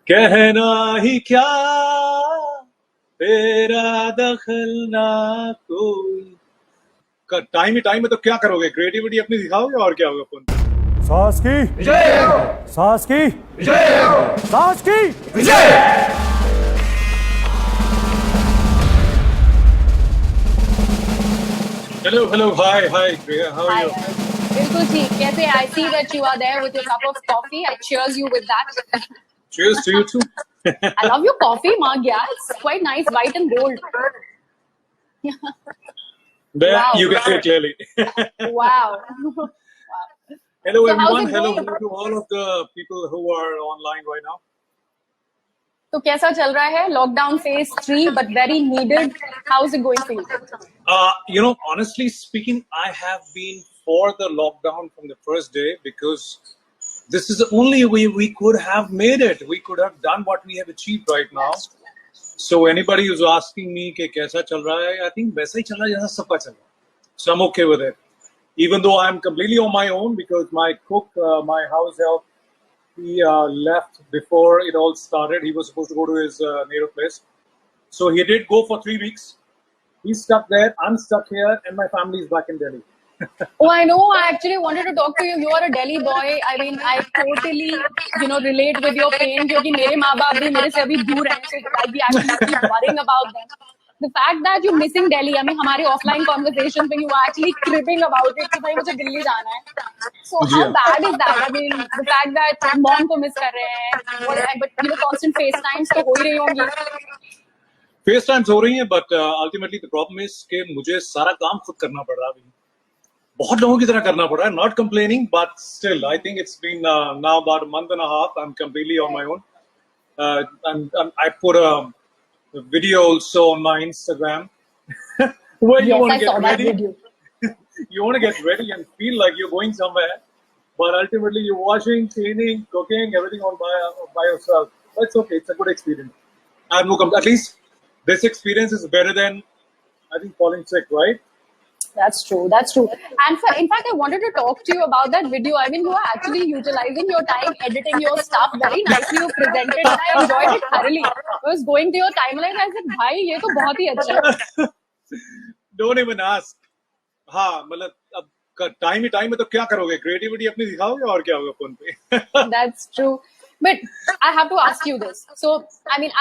कहना ही क्या, तेरा दखल ना कोई। टाइम ही टाइम में तो क्या करोगे, क्रिएटिविटी अपनी दिखाओगे और क्या होगा फोन पे। सास की विजय हो, सास की विजय हो, सास की विजय। Hello hi hi Griha, how are you? बिल्कुल ठीक। कैसे? I see that you are there with your cup of coffee. I cheers you with that. Cheers to you too. I love your coffee mug, yeah. It's quite nice, white and gold. There Wow. you can see it clearly. Wow. Hello So how's everyone, it hello going? to all of the people who are online right now. तो कैसा चल रहा है? Lockdown phase 3, but very needed. How's it going for you? Honestly speaking, I have been for the lockdown from the first day because this is the only way we could have made it. We could have done what we have achieved right now. So anybody who's asking me कि कैसा चल रहा है, I think वैसा ही चल रहा है जैसा सबका चल रहा है. So I'm okay with it. Even though I'm completely on my own because my cook, my house help, he left before it all started. He was supposed to go to his native place. So he did go for 3 weeks. He's stuck there, I'm stuck here, and my family is back in Delhi. Oh, I know. I actually wanted to talk to you. You are a Delhi boy. I mean, I totally, relate with your pain क्योंकि मेरे माँ बाप भी मेरे से अभी दूर हैं. So I'd be actually keep worrying about them. The fact that you're missing Delhi, I mean, हमारे offline conversations में you were actually cribbing about it कि भाई मुझे दिल्ली जाना है. So how bad is that? I mean, the fact that mom को miss कर रहे हैं, but constant FaceTimes तो हो ही रही होंगी. FaceTimes हो रही हैं, but ultimately the problem is कि मुझे सारा काम खुद करना पड़ रहा है. बहुत लोगों की तरह करना पड़ रहा है. Not complaining, but still, I think it's been now about a month and a half. I'm completely on my own. I put a video also on my Instagram where you want to get ready. You want to get ready and feel like you're going somewhere, but ultimately you're washing, cleaning, cooking, everything on by yourself. That's okay. It's a good experience. I have no at least this experience is better than I think falling sick, right? That's true. That's true. And in fact, I wanted to talk to you about that video. I mean, you are actually utilizing your time, editing your stuff very nicely. You presented, and I enjoyed it thoroughly. I was going to your timeline. I said, "Bhai, ये तो बहुत ही अच्छा है." Don't even ask. हाँ, मतलब अब time ही time में तो क्या करोगे? क्रिएटिविटी अपनी दिखाओगे और क्या होगा फोन पे? That's true. But I have to ask you this. So, I mean,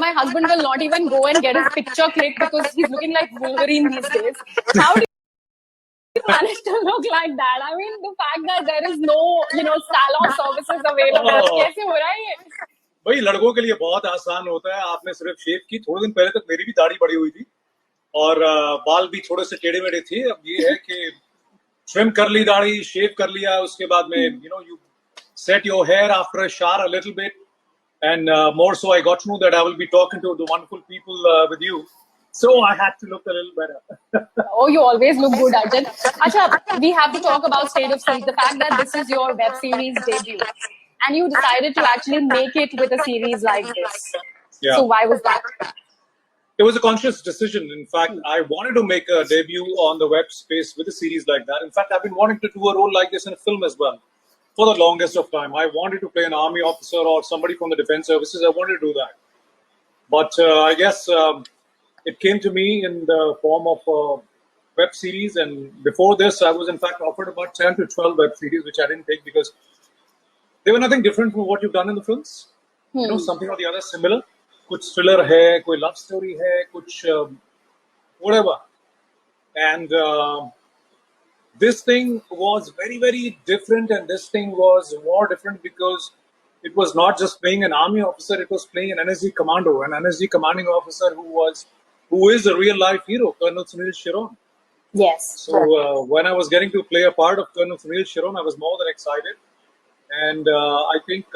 my husband will not even go and get his picture clicked because he's looking like Wolverine these days. How do you manage to look like that? I mean, the fact that there is no, salon services available. कैसे हो रहा है ये? भाई लड़कों के लिए बहुत आसान होता है. आपने सिर्फ शेव की. थोड़े दिन पहले तक मेरी भी दाढ़ी बड़ी हुई थी और बाल भी थोड़े से टेढ़े मेढ़े थे. अब ये है कि ट्रिम कर ली दाढ़ी, शेव कर लिया, उसके बाद में you set your hair after a shower a little bit, and more so I got to know that I will be talking to the wonderful people with you, so I had to look a little better. Oh, you always look good, Arjan. Acha, we have to talk about State of Seas. The fact that this is your web series debut, and you decided to actually make it with a series like this. Yeah. So why was that? It was a conscious decision. In fact, I wanted to make a debut on the web space with a series like that. In fact, I've been wanting to do a role like this in a film as well for the longest of time. I wanted to play an army officer or somebody from the defense services. I wanted to do that. But I guess it came to me in the form of a web series. And before this, I was in fact offered about 10 to 12 web series, which I didn't take because they were nothing different from what you've done in the films. Something or the other similar. कुछ thriller है, कोई love story है, कुछ whatever. And this thing was very, very different, and this thing was more different because it was not just playing an army officer, it was playing an NSG commando, an NSG commanding officer who is a real life hero, Colonel Sunil Shiron. Yes. So when I was getting to play a part of Colonel Sunil Shiron, I was more than excited. And I think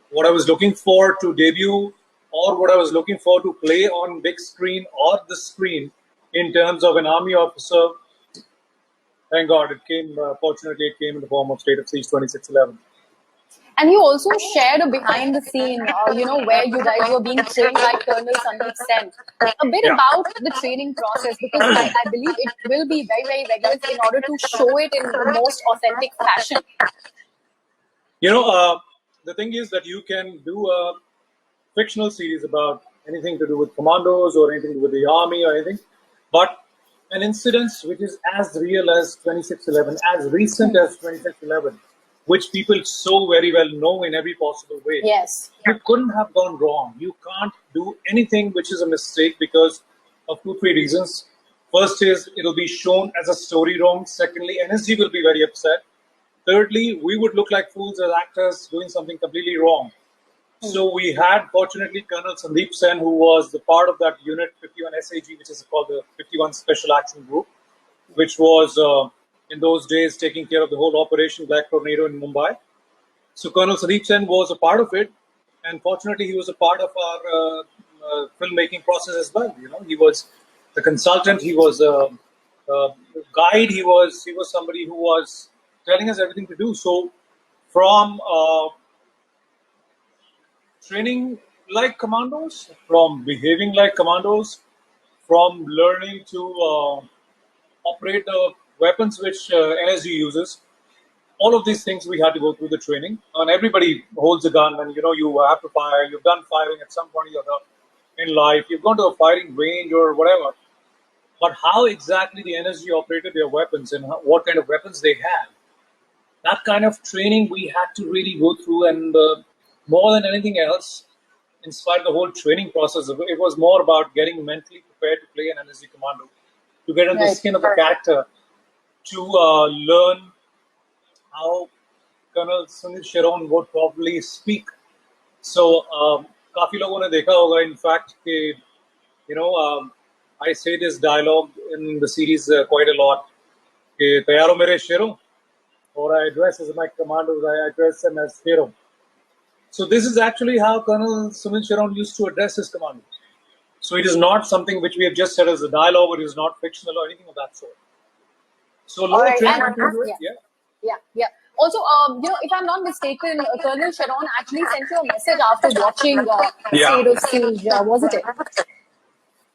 what I was looking for to debut or what I was looking for to play on big screen or the screen in terms of an army officer, thank God it came, fortunately it came in the form of State of Siege 2611. And you also shared a behind the scene, where you guys were being trained by Colonel Sandeep Sen. A bit about the training process, because I believe it will be very, very rigorous in order to show it in the most authentic fashion. the thing is that you can do a fictional series about anything to do with commandos or anything to do with the army or anything, but an incident which is as real as 26/11, as recent as 26/11, which people so very well know in every possible way. Yes. You couldn't have gone wrong. You can't do anything which is a mistake because of two, three reasons. First is it'll be shown as a story wrong. Secondly, NSG will be very upset. Thirdly, we would look like fools as actors doing something completely wrong. So we had, fortunately, Colonel Sandeep Sen, who was the part of that Unit 51 SAG, which is called the 51 Special Action Group, which was in those days taking care of the whole Operation Black Tornado in Mumbai. So Colonel Sandeep Sen was a part of it, and fortunately, he was a part of our filmmaking process as well. You know, he was the consultant, he was a guide, he was somebody who was telling us everything to do. So from training like commandos, from behaving like commandos, from learning to operate the weapons which NSG uses. All of these things we had to go through the training. And everybody holds a gun, and you have to fire. You've done firing at some point or other in life. You've gone to a firing range or whatever. But how exactly the NSG operated their weapons and what kind of weapons they had, that kind of training we had to really go through. And more than anything else, in spite of the whole training process, it was more about getting mentally prepared to play an NSG commando, to get in the skin of the character, to learn how Colonel Sunil Sharon would probably speak. So, काफी लोगों ने देखा होगा, in fact, कि, I say this dialogue in the series quite a lot. कि तैयार हो मेरे शेरों, or I address as my commandos, I address them as Shero. So this is actually how Colonel Sunil Sharon used to address his commandos. So it is not something which we have just said as a dialogue, or it is not fictional or anything of that sort. So a lot of training went into it. Yeah. Also, if I'm not mistaken, Colonel Sharon actually sent you a message after watching State of Siege, wasn't it?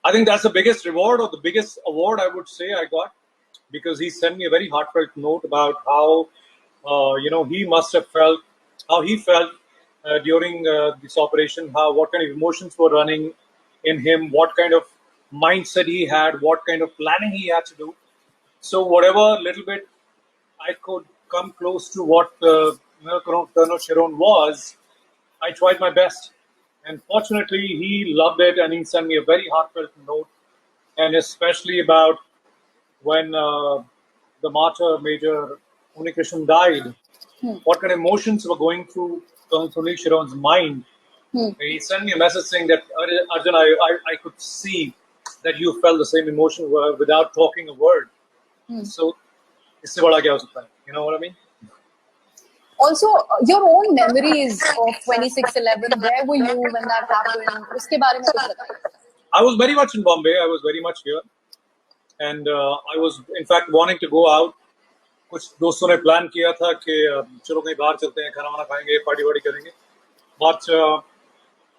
I think that's the biggest reward or the biggest award I would say I got, because he sent me a very heartfelt note about how, he must have felt, how he felt during this operation, what kind of emotions were running in him, what kind of mindset he had, what kind of planning he had to do. So whatever little bit I could come close to what Colonel Sharon was, I tried my best. And fortunately, he loved it, and he sent me a very heartfelt note, and especially about when the martyr, Major Unikrishan, died, what kind of emotions were going through Colonel Sunil Sharon's mind. He sent me a message saying that, Arjun, I could see that you felt the same emotion without talking a word. So, इससे बड़ा क्या हो सकता है? You know what I mean? Also, your own memories of 26/11, where were you when that happened? उसके बारे में कुछ बताइए. I was very much in Bombay. I was very much here. And I was, in fact, wanting to go out. कुछ दोस्तों ने plan किया था कि चलो कहीं बाहर चलते हैं, खाना वाना खाएंगे, पार्टी वार्टी करेंगे. But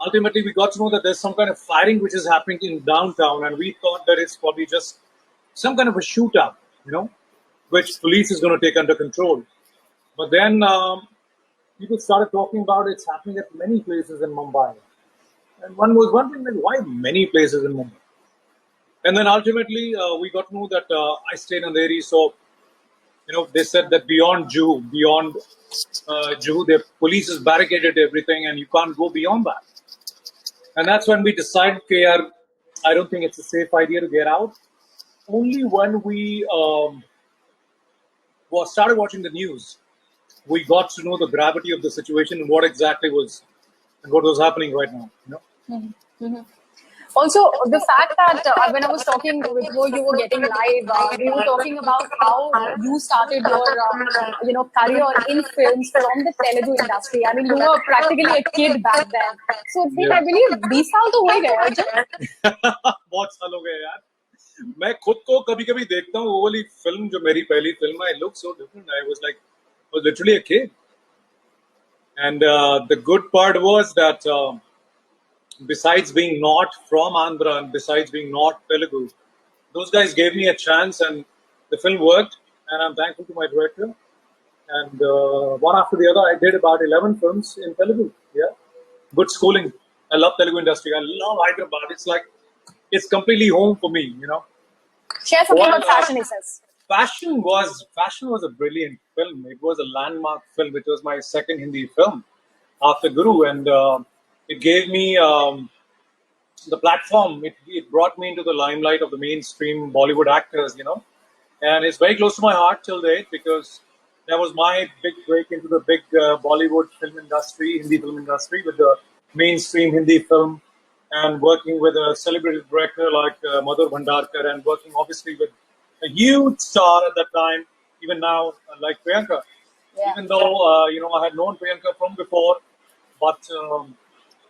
ultimately, we got to know that there's some kind of firing which is happening in downtown, and we thought that it's probably just some kind of a shootout, which police is going to take under control. But then people started talking about it's happening at many places in Mumbai. And one was wondering, like, why many places in Mumbai? And then ultimately, we got to know that I stayed in the area. So, they said that beyond Juhu, the police has barricaded everything and you can't go beyond that. And that's when we decided, I don't think it's a safe idea to get out. Only when we started watching the news, we got to know the gravity of the situation and what exactly was and what was happening right now. Also, the fact that when I was talking with you were getting live, we were talking about how you started your career in films from the Telugu industry. I mean, you were practically a kid back then. So, I believe 20 साल तो हो ही गए, Arjun. बहुत साल हो गए यार. मैं खुद को कभी-कभी देखता हूँ, वो वाली फिल्म जो मेरी पहली फिल्म है, it looks so different. I was literally a kid. And the good part was that besides being not from Andhra and besides being not Telugu, those guys gave me a chance and the film worked, and I'm thankful to my director. and one after the other, I did about 11 films in Telugu. Yeah, good schooling. I love Telugu industry. I love Hyderabad. It's like it's completely home for me. Share something While about fashion, he says. Fashion was a brilliant film. It was a landmark film. It was my second Hindi film after Guru, and it gave me the platform. It brought me into the limelight of the mainstream Bollywood actors, and it's very close to my heart till date because that was my big break into the big Bollywood film industry, Hindi film industry, with the mainstream Hindi film, and working with a celebrated director like Madhur Bhandarkar, and working obviously with a huge star at that time, even now, like Priyanka. Yeah. Even though I had known Priyanka from before, but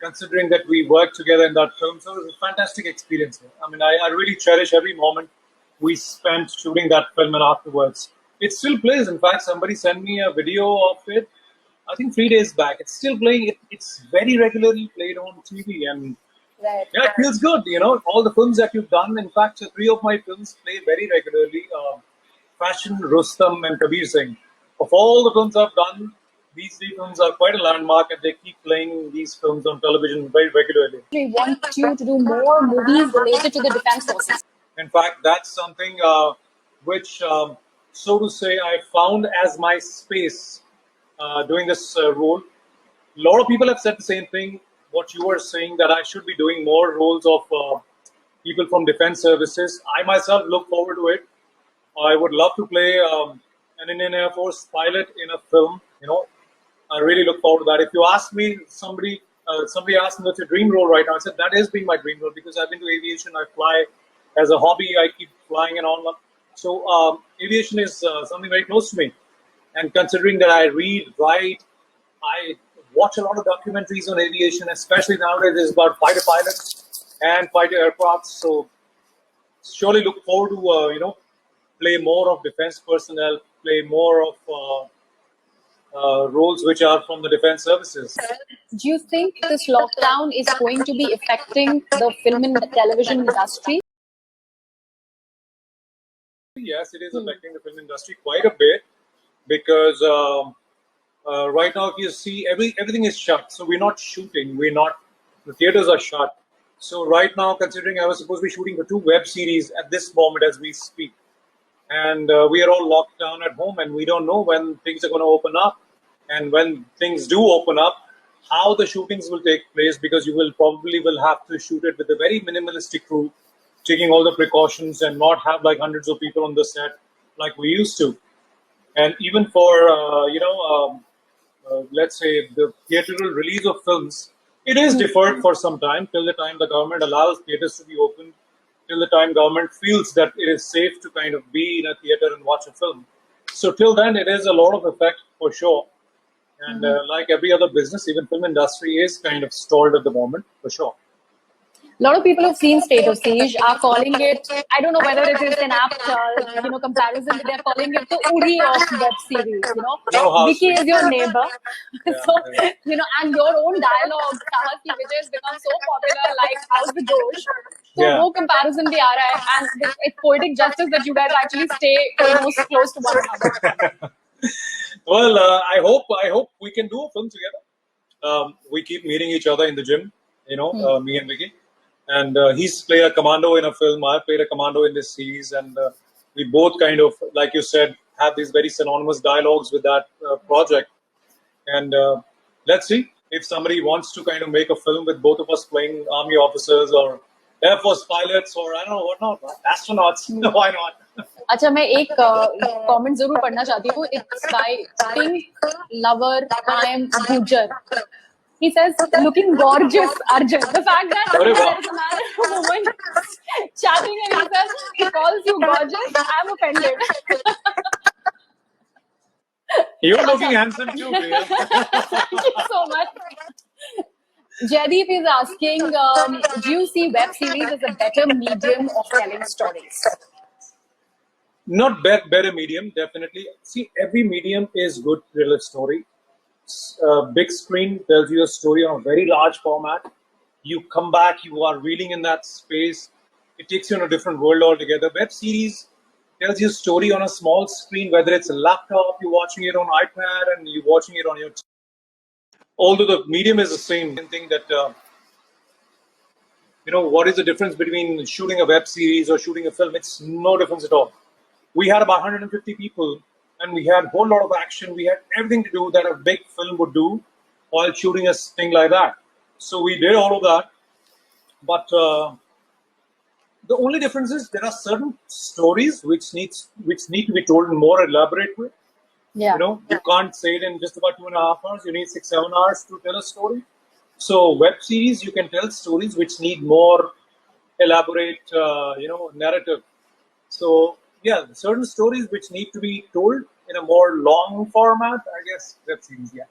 considering that we worked together in that film, so it was a fantastic experience. I mean, I really cherish every moment we spent shooting that film and afterwards. It still plays. In fact, somebody sent me a video of it, I think 3 days back. It's still playing. It's very regularly played on TV, and Right. yeah, it feels good. All the films that you've done. In fact, three of my films play very regularly. Fashion, Rustam, and Kabir Singh. Of all the films I've done, these three films are quite a landmark, and they keep playing these films on television very regularly. We want you to do more movies related to the defense forces. In fact, that's something which, so to say, I found as my space doing this role. A lot of people have said the same thing. What you were saying, that I should be doing more roles of people from defense services. I myself look forward to it. I would love to play an Indian Air Force pilot in a film. I really look forward to that. If you ask me, somebody asked me what's your dream role right now, I said that has been my dream role because I've been to aviation. I fly as a hobby. I keep flying and all that. So aviation is something very close to me. And considering that I read, write, I watch a lot of documentaries on aviation, especially nowadays. There's about fighter pilots and fighter aircrafts. So surely look forward to play more of defense personnel, play more of roles which are from the defense services. Do you think this lockdown is going to be affecting the film and television industry? Yes, it is affecting the film industry quite a bit because right now, if you see, everything is shut. So we're not shooting. The theaters are shut. So right now, considering I was supposed to be shooting for two web series at this moment as we speak, and we are all locked down at home, and we don't know when things are going to open up, and when things do open up, how the shootings will take place, because you will probably will have to shoot it with a very minimalistic crew, taking all the precautions and not have like hundreds of people on the set like we used to. And even for let's say the theatrical release of films, it is deferred for some time till the time the government allows theaters to be open, till the time government feels that it is safe to kind of be in a theater and watch a film. So till then, it is a lot of effect for sure. And like every other business, even film industry is kind of stalled at the moment for sure. A lot of people who've seen State of Siege are calling it, I don't know whether it is an apt, comparison, but they're calling it the Uri of web series, No house. Vicky is your neighbor. Yeah, So, yeah. and your own dialogue, Sahas ki Vijay, has become so popular, like, how's the Josh? So, Yeah. wo comparison bhi aa raha hai, and it's poetic justice that you guys actually stay almost close to one another. Well, I hope we can do a film together. We keep meeting each other in the gym, me and Vicky. And he's played a commando in a film. I played a commando in this series, and we both kind of, like you said, have these very synonymous dialogues with that project. And let's see if somebody wants to kind of make a film with both of us playing army officers or Air Force pilots or I don't know what not, astronauts. Why not? अच्छा मैं एक comment जरूर पढ़ना चाहती हूँ. It's by Pink Lover I'm Gujar. He says, looking gorgeous, Arjun. The fact that Arre there wow. is a man and a woman chatting and he says, he calls you gorgeous, I'm offended. You're looking handsome too, Priya. Thank you so much. Jaideep is asking, do you see web series as a better medium of telling stories? Not better medium, definitely. See, every medium is good to tell a story. Big screen tells you a story on a very large format. You come back, you are reeling in that space. It takes you in a different world altogether. Web series tells you a story on a small screen, whether it's a laptop, you're watching it on iPad, and you're watching it on your. Although the medium is the same thing, that what is the difference between shooting a web series or shooting a film? It's no difference at all. We had about 150 people, and we had a whole lot of action. We had everything to do that a big film would do while shooting a thing like that. So we did all of that, but the only difference is there are certain stories which need to be told in more elaborate way. Yeah. You can't say it in just about 2.5 hours. You need 6-7 hours to tell a story. So web series, you can tell stories which need more elaborate, narrative. So yeah, certain stories which need to be told in a more long format, I guess web series, yeah.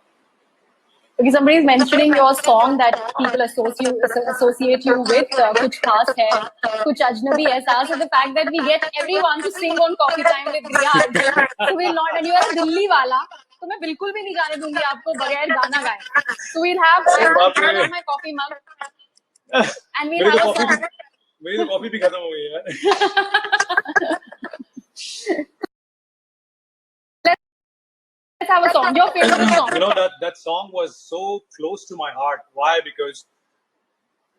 Because somebody is mentioning your song that people associate you with, Kuch Khas Hai, Kuch Ajnabi Aihsaas, and the fact that we get everyone to sing on Coffee Time with Griha Arjan. So we'll not, and you are a Dilli wala, तो मैं बिल्कुल भी नहीं जाने दूंगी आपको बगैर गाना गाए. So we'll have, I have my coffee mug, and we'll have a song. मेरी तो कॉफी भी खत्म हो गई यार. Let's have a song. Your favorite song. That song was so close to my heart. Why? Because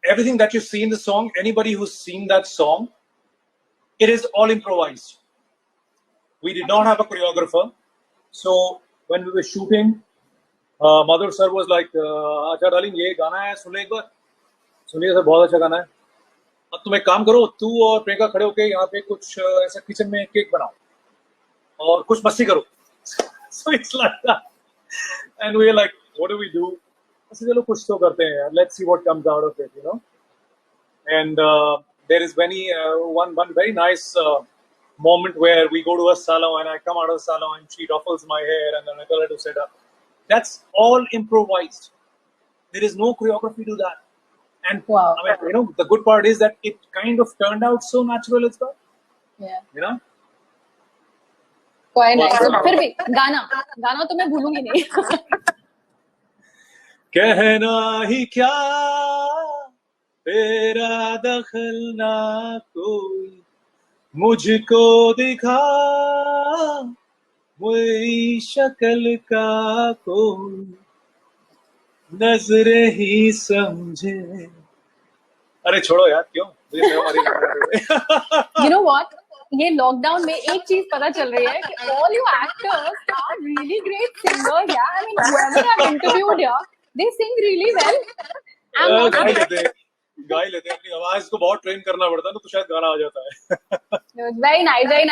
everything that you see in the song, anybody who's seen that song, it is all improvised. We did not have a choreographer. So when we were shooting, Madhur sir was like, "Acha darling, ये गाना है, सुन ले एक बार." सुनिए sir, बहुत अच्छा गाना है. अब तुम एक काम करो, तू और प्रियंका खड़े होके यहाँ पे कुछ ऐसा किचन में केक बनाओ और कुछ मस्ती करो. So it's like that, and we're like, what do we do? I said, चलो कुछ तो करते हैं यार. Let's see what comes out of it, And there is one very nice moment where we go to a salon, and I come out of the salon and she ruffles my hair, and then I tell her to sit up. That's all improvised. There is no choreography to that. And wow. I mean, the good part is that it kind of turned out so natural as well. Yeah. Quite nice. So, फिर भी गाना तो मैं भूलूंगी नहीं. कहना ही क्या, तेरा दखल ना कोई, मुझको दिखा वही शक्ल का कोई, नजरे ही समझे. अरे छोड़ो यार, क्यों? You know what? ये लॉकडाउन में एक चीज पता चल रही है कि all you actors are really great singers. Yeah, I mean, whoever I've interviewed here, they sing really well. गाय लेते अपनी आवाज को बहुत ट्रेन करना पड़ता है, तो शायद गाना आ जाता है. Very nice, very nice.